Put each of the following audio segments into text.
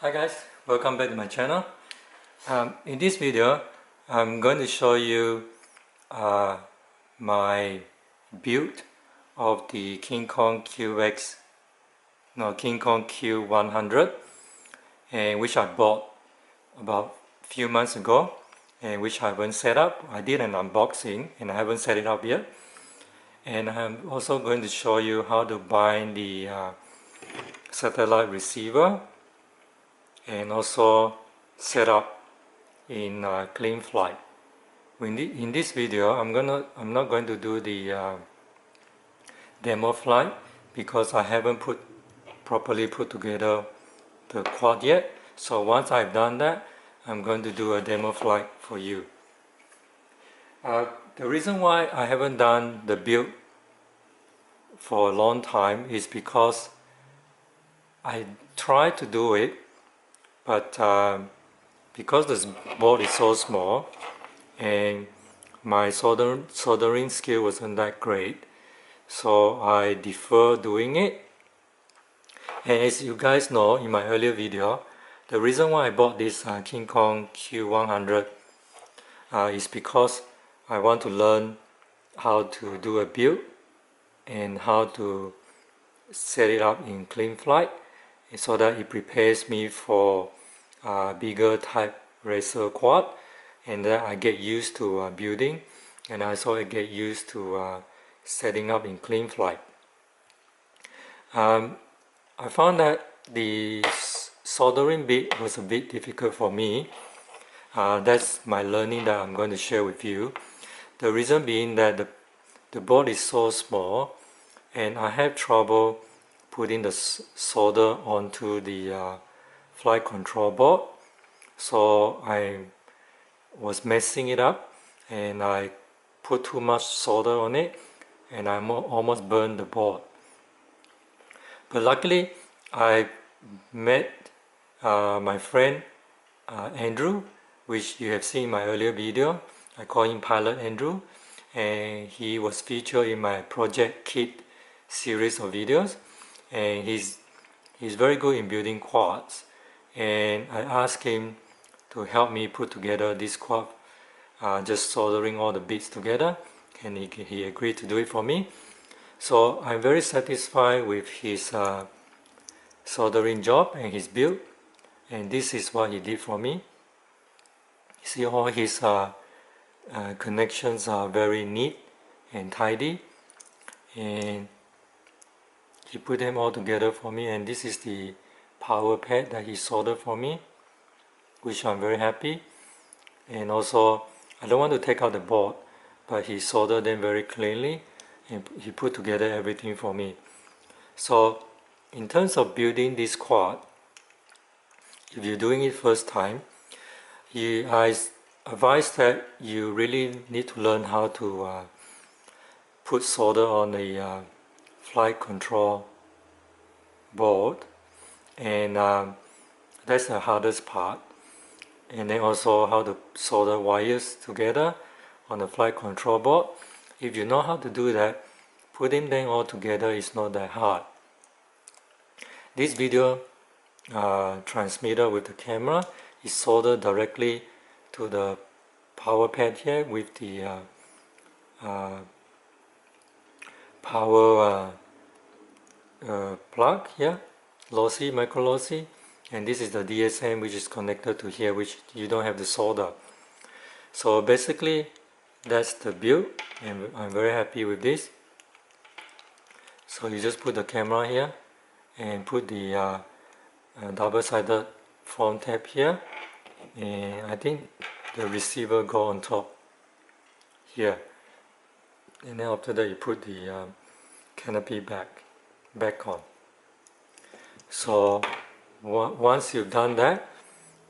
Hi guys, welcome back to my channel. In this video, I'm going to show you my build of the KingKong Q100, and which I bought about a few months ago, and which I haven't set up. I did an unboxing and I haven't set it up yet. And I'm also going to show you how to bind the satellite receiver and also set up in Cleanflight. In this video, I'm not going to do the demo flight because I haven't properly put together the quad yet. So once I've done that, I'm going to do a demo flight for you. The reason why I haven't done the build for a long time is because I tried to do it, but because this board is so small and my soldering skill wasn't that great, so I defer doing it. And as you guys know, in my earlier video, the reason why I bought this KingKong Q100 is because I want to learn how to do a build and how to set it up in Cleanflight, so that it prepares me for bigger type racer quad, and then I get used to building, and also I get used to setting up in Cleanflight. I found that the soldering bit was a bit difficult for me. That's my learning that I'm going to share with you. The reason being that the board is so small and I have trouble putting the solder onto the flight control board. So I was messing it up and I put too much solder on it and I almost burned the board. But luckily I met my friend Andrew, which you have seen in my earlier video. I call him Pilot Andrew, and he was featured in my Project Kit series of videos, and he's very good in building quads, and I asked him to help me put together this quad, just soldering all the bits together, and he agreed to do it for me. So I'm very satisfied with his soldering job and his build, and this is what he did for me. See, all his connections are very neat and tidy, and he put them all together for me, and this is the power pad that he soldered for me, which I'm very happy. And also, I don't want to take out the board, but he soldered them very cleanly and he put together everything for me. So in terms of building this quad, if you're doing it first time, I advise that you really need to learn how to put solder on the flight control board, and that's the hardest part. And then also how to solder wires together on the flight control board. If you know how to do that, putting them all together is not that hard. This video transmitter with the camera is soldered directly to the power pad here with the power plug here, lossy, micro lossy, and this is the DSM which is connected to here, which you don't have the solder. So basically that's the build, and I'm very happy with this. So you just put the camera here and put the double-sided front tab here, and I think the receiver go on top here, and then after that you put the canopy back on. So once you've done that,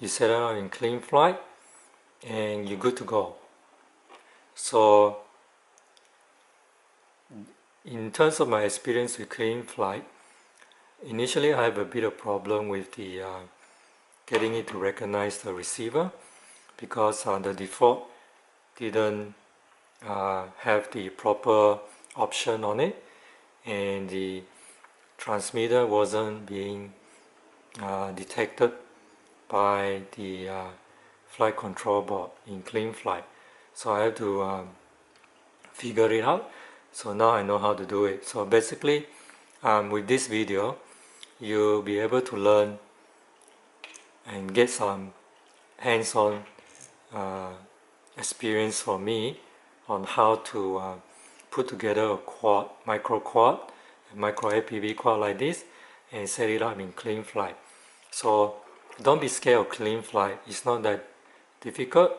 you set it up in Cleanflight and you're good to go. So in terms of my experience with Cleanflight, initially I have a bit of problem with the getting it to recognize the receiver, because the default didn't have the proper option on it, and the transmitter wasn't being detected by the flight control board in Cleanflight. So I have to figure it out. So now I know how to do it. So basically with this video you'll be able to learn and get some hands-on experience for me on how to put together a quad, micro quad, a micro FPV quad like this, and set it up in Cleanflight. So don't be scared of Cleanflight. It's not that difficult,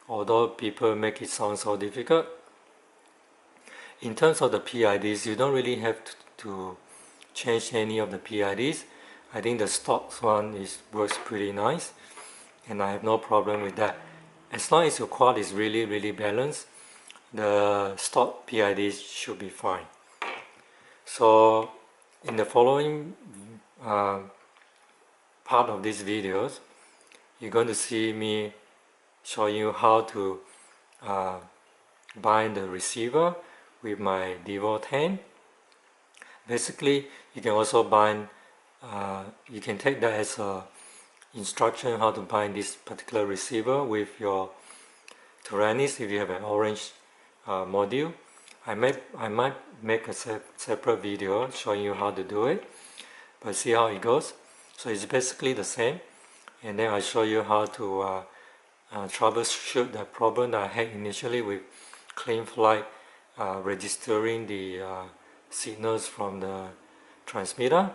although people make it sound so difficult. In terms of the PIDs, you don't really have to change any of the PIDs. I think the stock one works pretty nice, and I have no problem with that. As long as your quad is really balanced, the stock PIDs should be fine. So in the following part of these videos, you're going to see me show you how to bind the receiver with my Devo 10. Basically, you can also bind, you can take that as a instruction how to bind this particular receiver with your Taranis if you have an orange module. I might make a separate video showing you how to do it, but see how it goes. So it's basically the same, and then I show you how to troubleshoot the problem that I had initially with Cleanflight registering the signals from the transmitter,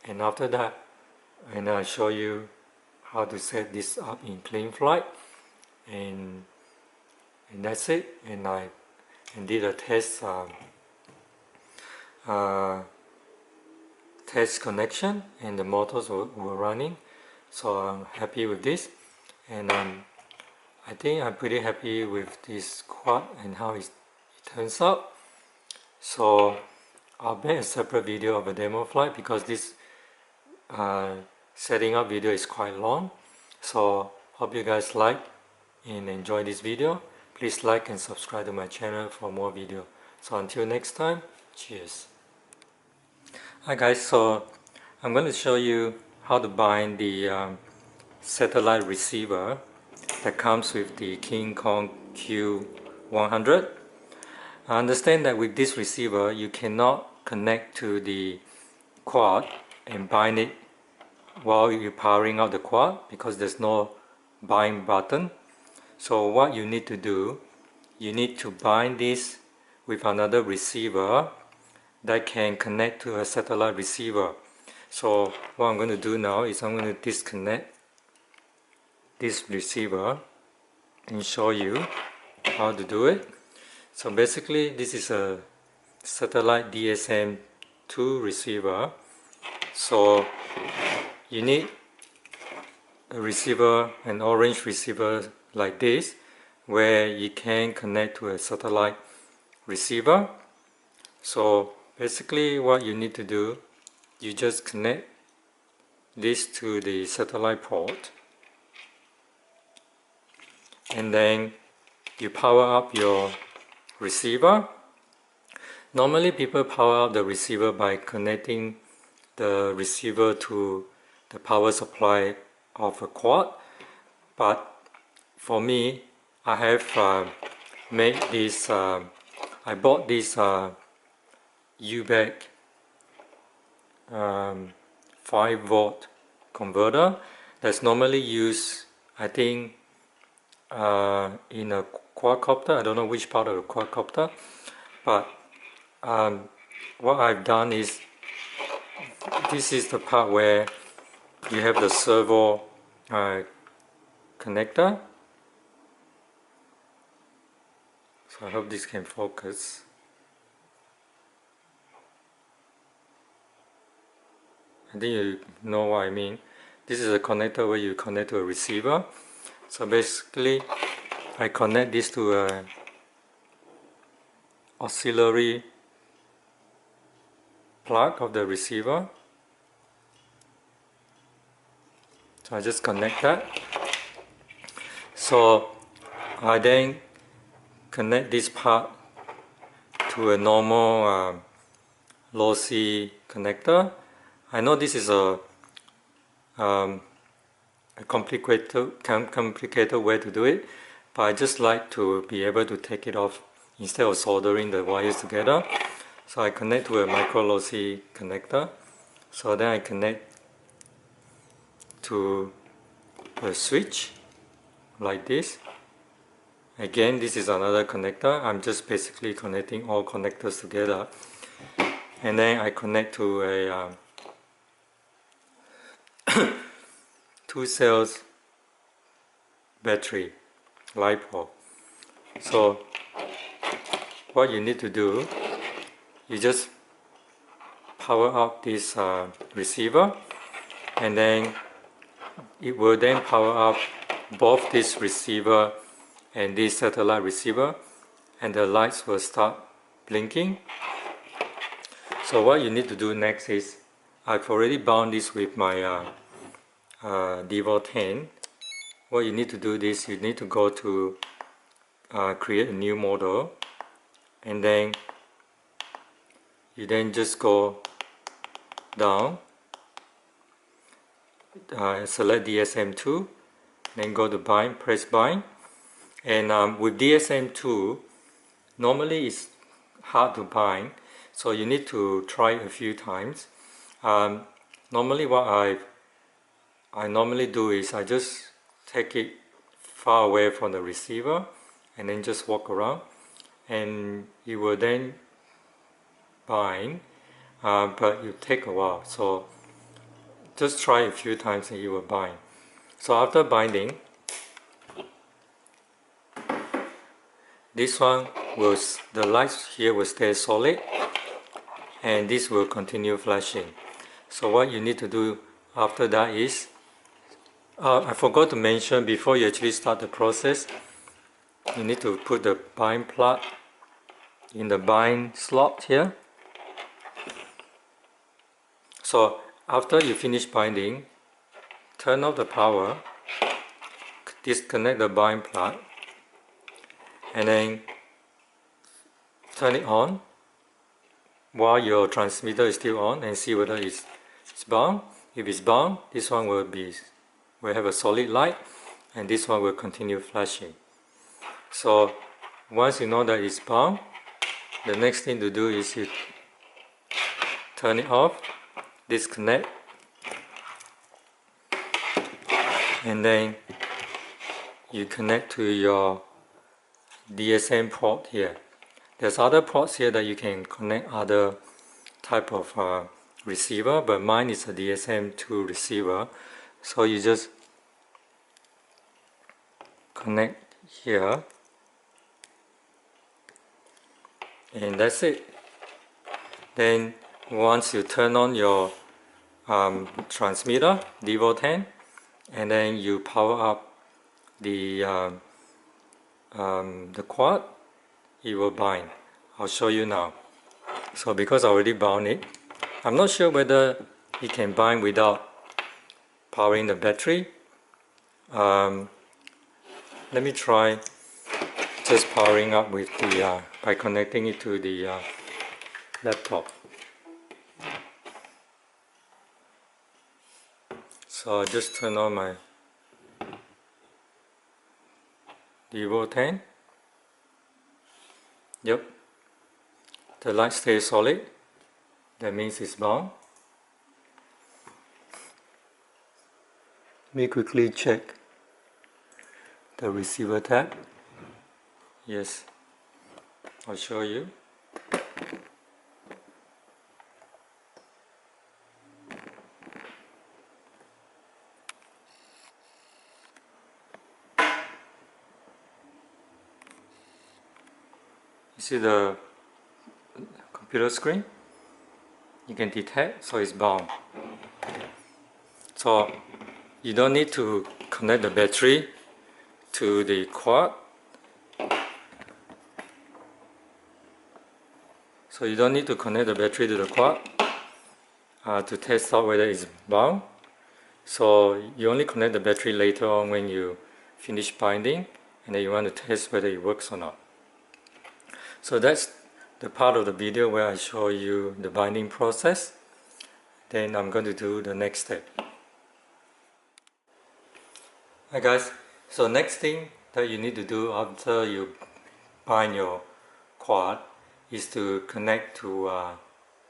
and after that, and I show you how to set this up in Cleanflight, and that's it. And I did a test test connection, and the motors were running, so I'm happy with this, and I think I'm pretty happy with this quad and how it turns out. So I'll make a separate video of a demo flight because this setting up video is quite long. So hope you guys like and enjoy this video. Please like and subscribe to my channel for more video. So until next time, cheers. Hi guys, so I'm going to show you how to bind the satellite receiver that comes with the KingKong Q100. I understand that with this receiver you cannot connect to the quad and bind it while you're powering out the quad because there's no bind button. So what you need to do, you need to bind this with another receiver that can connect to a satellite receiver. So what I'm going to do now is I'm going to disconnect this receiver and show you how to do it. So basically this is a satellite DSM 2 receiver. So you need a receiver, an orange receiver like this, where you can connect to a satellite receiver. So basically what you need to do, you just connect this to the satellite port, and then you power up your receiver. Normally people power up the receiver by connecting the receiver to the power supply of a quad, but for me, I have made this, I bought this UBAC 5-volt converter that's normally used, I think, in a quadcopter. I don't know which part of the quadcopter, but what I've done is, this is the part where you have the servo connector. So I hope this can focus. I think you know what I mean. This is a connector where you connect to a receiver. So basically I connect this to a auxiliary plug of the receiver. So I just connect that. So I then connect this part to a normal lossy connector. I know this is a a complicated way to do it, but I just like to be able to take it off instead of soldering the wires together. So I connect to a micro lossy connector. So then I connect to a switch like this. Again, this is another connector. I'm just basically connecting all connectors together. And then I connect to a 2 cells battery LiPo. So what you need to do, you just power up this receiver, and then it will then power up both this receiver and this satellite receiver, and the lights will start blinking. So what you need to do next is, I've already bound this with my Devo 10. What you need to do is, you need to go to create a new model, and then you just go down, select DSM 2, then go to bind, press bind. And with DSM 2, normally it's hard to bind, so you need to try a few times. Normally what I normally do is I just take it far away from the receiver and then just walk around, and it will then bind, but it take a while, so just try a few times and it will bind. So after binding, this one will, the lights here will stay solid, and this will continue flashing. So what you need to do after that is, I forgot to mention, before you actually start the process, you need to put the bind plug in the bind slot here. So after you finish binding, turn off the power, disconnect the bind plug, and then turn it on while your transmitter is still on, and see whether it's bound. If it's bound, this one will have a solid light, and this one will continue flashing. So once you know that it's bound, the next thing to do is you turn it off, disconnect, and then you connect to your DSM port here. There's other ports here that you can connect other type of receiver, but mine is a DSM2 receiver, so you just connect here, and that's it. Then once you turn on your transmitter, Devo 10, and then you power up the quad, it will bind. I'll show you now. So because I already bound it, I'm not sure whether it can bind without powering the battery. Let me try just powering up with the by connecting it to the laptop. So I just turn on my Devo 10. Yep, the light stays solid. That means it's bound. Let me quickly check the receiver tab. Yes, I'll show you. You see the computer screen? You can detect, so it's bound. So you don't need to connect the battery to the quad. So you don't need to connect the battery to the quad to test out whether it's bound. So you only connect the battery later on when you finish binding, and then you want to test whether it works or not. So that's the part of the video where I show you the binding process. Then I'm going to do the next step. Hi guys, so next thing that you need to do after you bind your quad is to connect to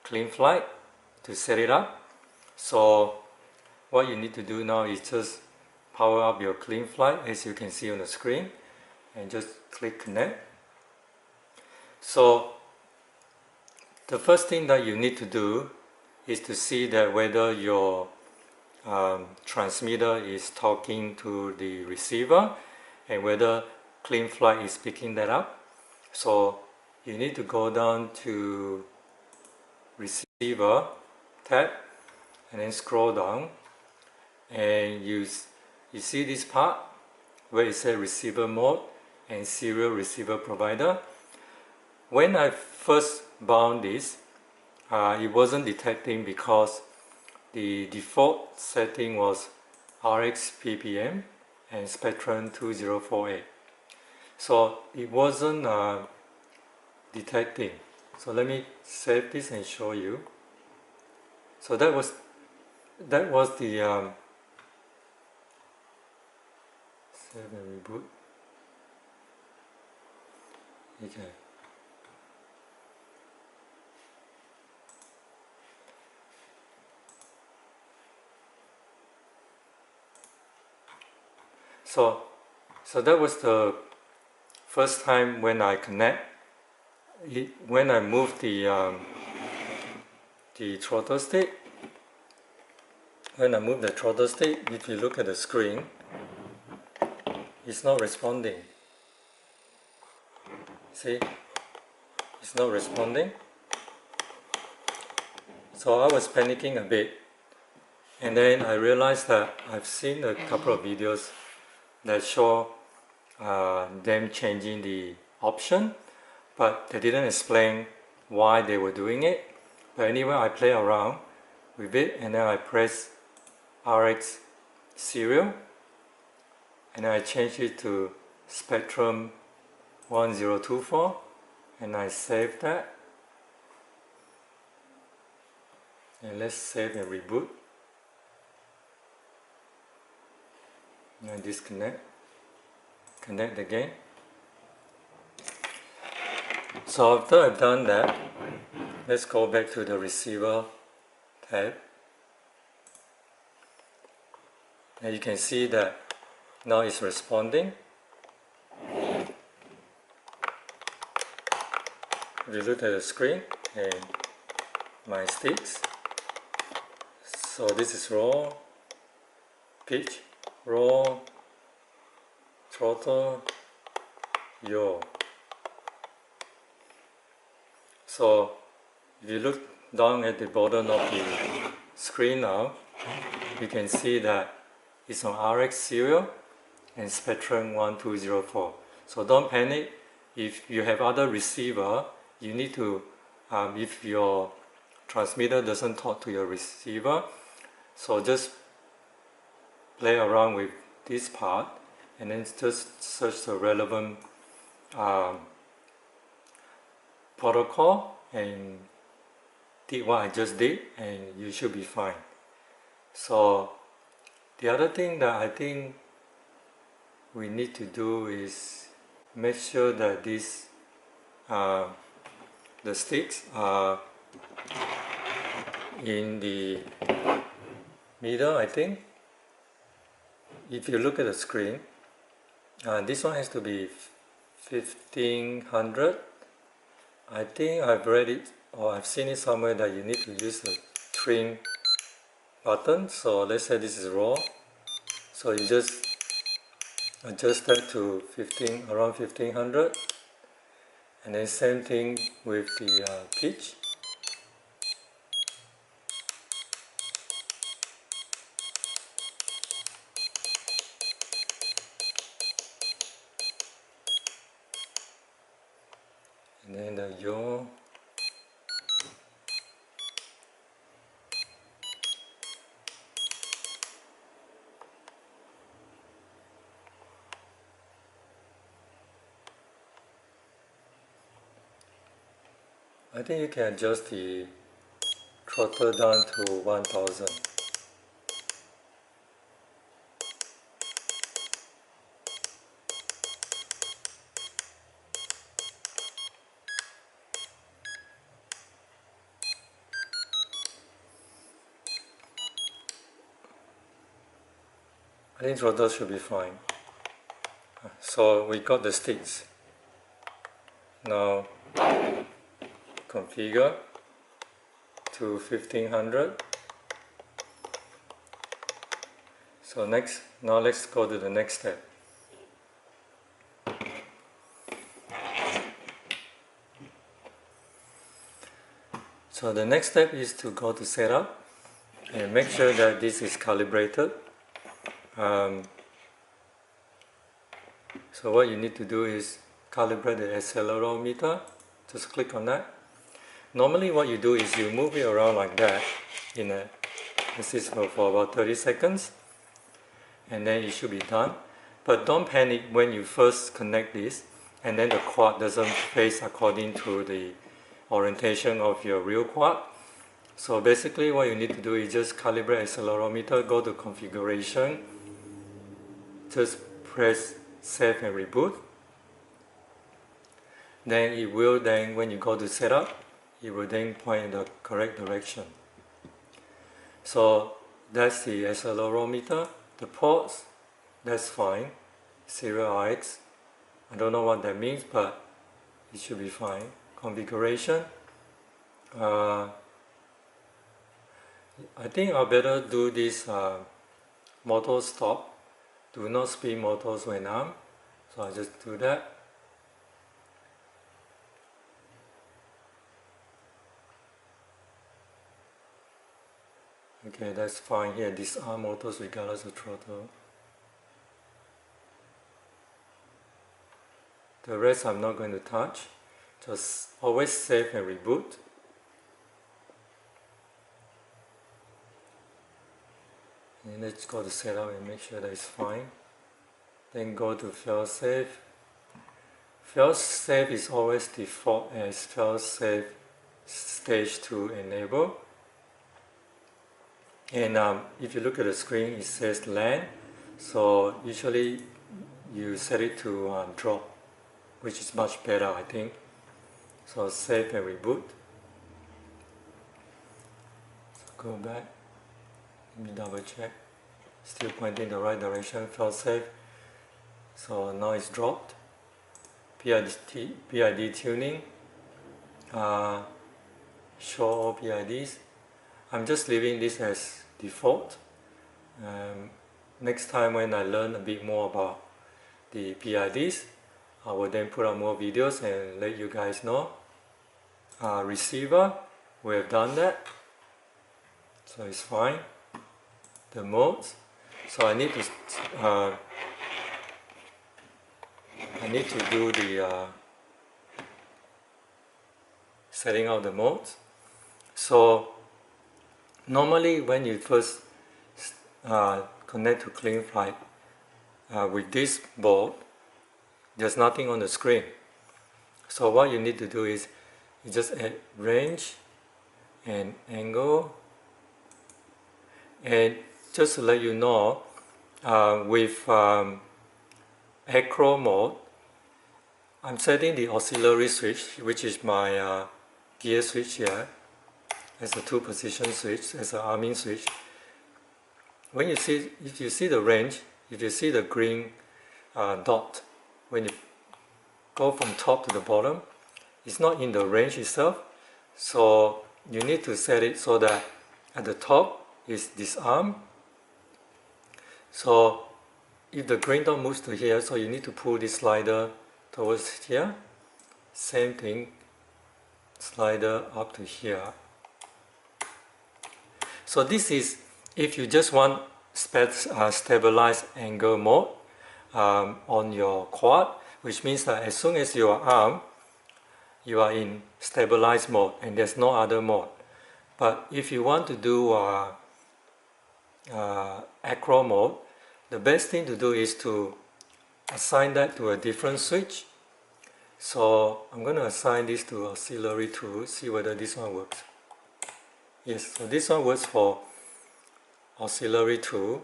Cleanflight to set it up. So what you need to do now is just power up your Cleanflight as you can see on the screen and just click connect. So the first thing that you need to do is to see that whether your transmitter is talking to the receiver and whether Cleanflight is picking that up. So you need to go down to receiver tab and then scroll down, and you see this part where it says receiver mode and serial receiver provider. When I first bound this, it wasn't detecting because the default setting was RX ppm and spectrum 2048, so it wasn't detecting. So let me save this and show you. So that was the save and reboot. Okay. So that was the first time when I connect. When I move the throttle stick, if you look at the screen, it's not responding. See, it's not responding. So I was panicking a bit, and then I realized that I've seen a couple of videos that show them changing the option, but they didn't explain why they were doing it. But anyway, I play around with it, and then I press RX serial, and then I change it to spectrum 1024, and I save that. And let's save and reboot. And disconnect, connect again. So after I've done that, let's go back to the receiver tab. And you can see that now it's responding. If you look at the screen and my sticks, so this is raw, pitch, raw, throttle, yaw. So if you look down at the bottom of the screen now, you can see that it's on RX serial and spectrum 1204. So don't panic. If you have other receiver, you need to, if your transmitter doesn't talk to your receiver, so just play around with this part and then just search the relevant protocol and did what I just did, and you should be fine. So the other thing that I think we need to do is make sure that this the sticks are in the middle. I think if you look at the screen, this one has to be 1500. I think I've read it or I've seen it somewhere that you need to use the trim button. So let's say this is raw, so you just adjust that to around 1500, and then same thing with the pitch. And then the yaw. I think you can adjust the throttle down to 1000. I think throttle should be fine. So we got the sticks. Now configure to 1500. So now let's go to the next step. So the next step is to go to setup and make sure that this is calibrated. So what you need to do is calibrate the accelerometer. Just click on that. Normally what you do is you move it around like that in a system for about 30 seconds and then it should be done. But don't panic when you first connect this and then the quad doesn't face according to the orientation of your real quad. So basically what you need to do is just calibrate accelerometer, go to configuration, just press save and reboot. Then it will then, when you go to setup, it will then point in the correct direction. So that's the accelerometer. The ports, that's fine. Serial RX. I don't know what that means, but it should be fine. Configuration. I think I better do this motor stop. Do not spin motors when armed. So I just do that. Okay, that's fine here. Disarm motors regardless of throttle. The rest I'm not going to touch. Just always save and reboot. And let's go to setup and make sure that it's fine. Then go to failsafe. Failsafe is always default as failsafe stage 2 enable. And if you look at the screen, it says land. So usually you set it to drop, which is much better, I think. So save and reboot. So go back. Let me double check. Still pointing in the right direction. Failsafe. So now it's dropped. PID tuning. Show all PIDs. I'm just leaving this as default. Next time when I learn a bit more about the PIDs, I will then put out more videos and let you guys know. Receiver, we have done that. So it's fine. The modes. So I need to do the setting out the modes. So normally when you first connect to Cleanflight with this board, there's nothing on the screen. So what you need to do is you just add range and angle. And just to let you know, with acro mode, I'm setting the auxiliary switch, which is my gear switch here, as a 2-position switch, as an arming switch. When you see, if you see the range, if you see the green dot, when you go from top to the bottom, it's not in the range itself. So you need to set it so that at the top is disarm. So if the green dot moves to here, so you need to pull this slider towards here. Same thing, slider up to here. So this is if you just want stabilized angle mode on your quad, which means that as soon as you are armed, you are in stabilized mode and there's no other mode. But if you want to do acro mode, the best thing to do is to assign that to a different switch. So I'm going to assign this to auxiliary 2, see whether this one works. Yes, so this one works for auxiliary 2.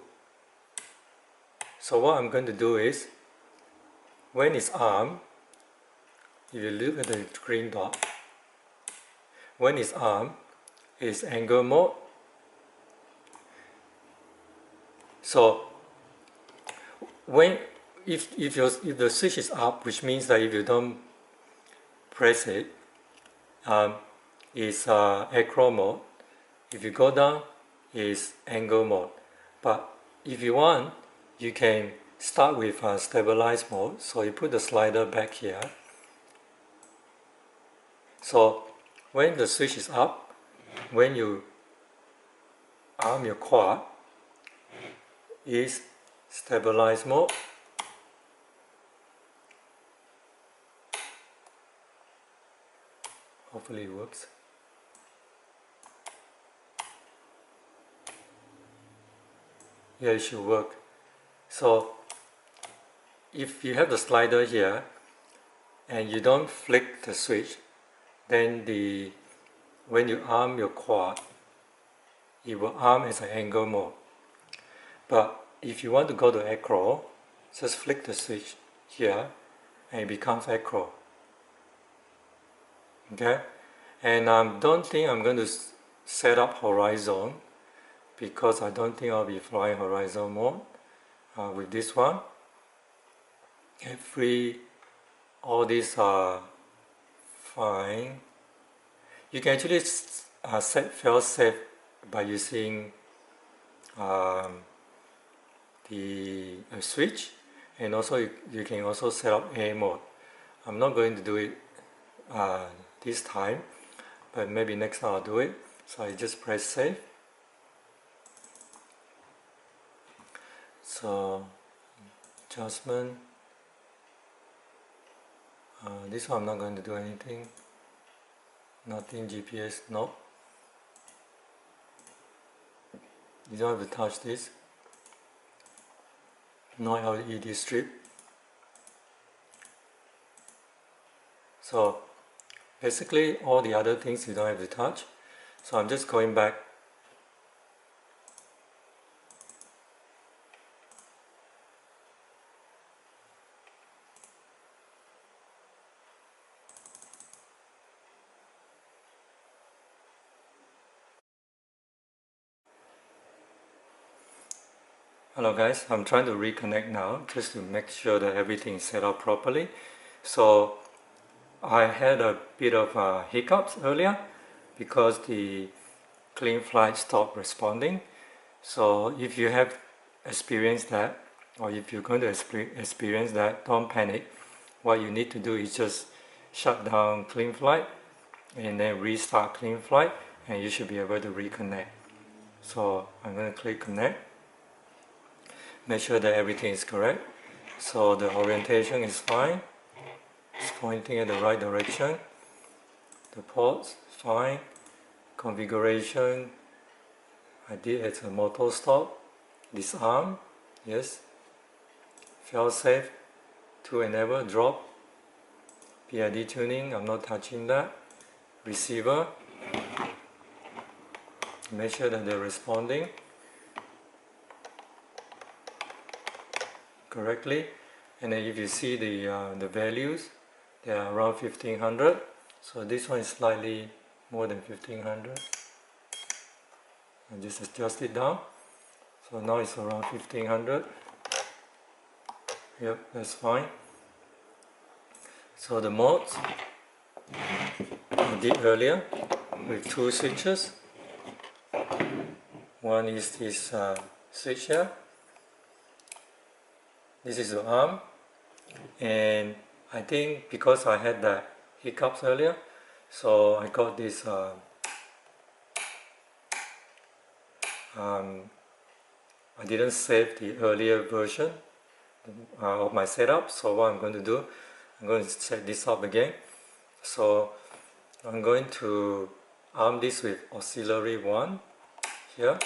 So what I'm going to do is, when it's armed, if you look at the green dot, when it's armed, it's angle mode. So when if the switch is up, which means that if you don't press it, it's acro mode. If you go down, it's angle mode. But if you want, you can start with stabilize mode. So you put the slider back here. So when the switch is up, when you arm your quad, is stabilize mode. Hopefully it works. Yeah, it should work. So if you have the slider here and you don't flick the switch, then when you arm your quad, it will arm as an angle mode. But if you want to go to acro, just flick the switch here and it becomes acro. Okay, and I don't think I'm going to set up horizon, because I don't think I'll be flying horizon mode with this one. All these are fine. You can actually set fail-safe by using the switch, and also you can also set up A mode. I'm not going to do it this time, but maybe next time I'll do it. So I just press save. So adjustment, this one I'm not going to do anything, nothing. GPS, no, you don't have to touch this. No LED strip. So basically all the other things you don't have to touch. So I'm just going back. Hello guys, I'm trying to reconnect now just to make sure that everything is set up properly. So I had a bit of hiccups earlier because the Cleanflight stopped responding. So if you have experienced that, or if you're going to experience that, don't panic. What you need to do is just shut down Cleanflight and then restart Cleanflight, and you should be able to reconnect. So I'm going to click connect. Make sure that everything is correct. So the orientation is fine. It's pointing in the right direction. The ports, fine. Configuration, I did as a motor stop. Disarm, yes. Fail safe, to enable drop. PID tuning, I'm not touching that. Receiver, make sure that they're responding correctly. And then if you see the values, they are around 1500. So this one is slightly more than 1500. I just adjust it down. So now it's around 1500. Yep, that's fine. So the modes I did earlier with two switches. One is this switch here. This is the arm, and I think because I had the hiccups earlier, so I got this I didn't save the earlier version of my setup. So what I'm going to do, I'm going to set this up again. So I'm going to arm this with auxiliary 1 here,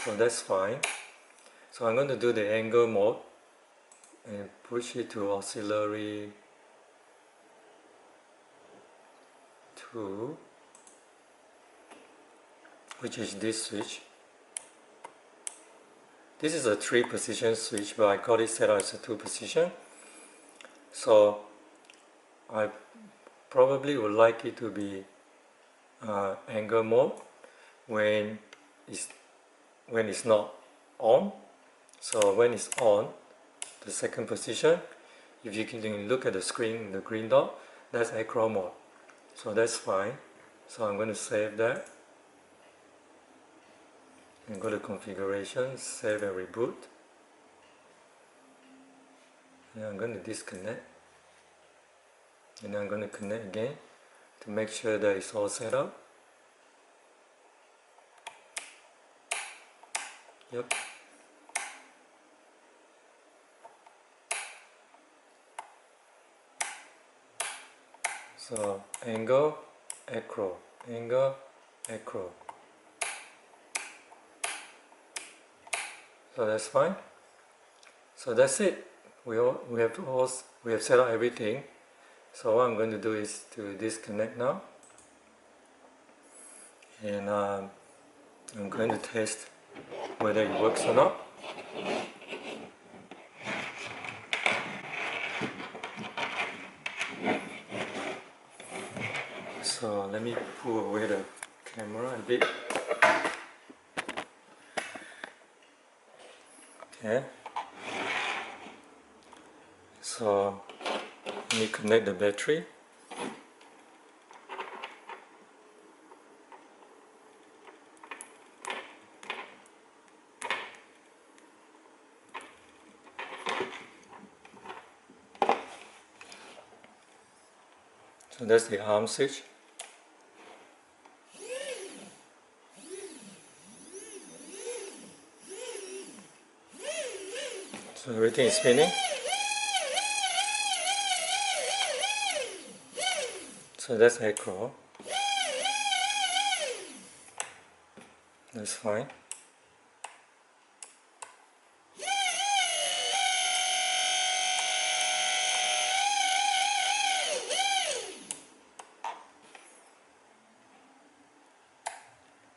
so that's fine. So I'm going to do the angle mode and push it to auxiliary 2, which is this switch. This is a 3-position switch, but I got it set up as a 2-position. So I probably would like it to be angle mode when it's not on. So when it's on, the second position. If you can look at the screen, the green dot, that's acro mode. So that's fine. So I'm going to save that. And go to configuration, save and reboot. And I'm going to disconnect. And I'm going to connect again to make sure that it's all set up. Yep. So angle, acro, angle, acro. So that's fine. So that's it. We have set up everything. So what I'm going to do is to disconnect now, and I'm going to test whether it works or not. So let me pull away the camera a bit. Okay. So let me connect the battery. So that's the arm switch. So everything is spinning. So that's acro. That's fine.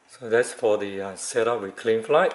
So that's for the setup with Cleanflight.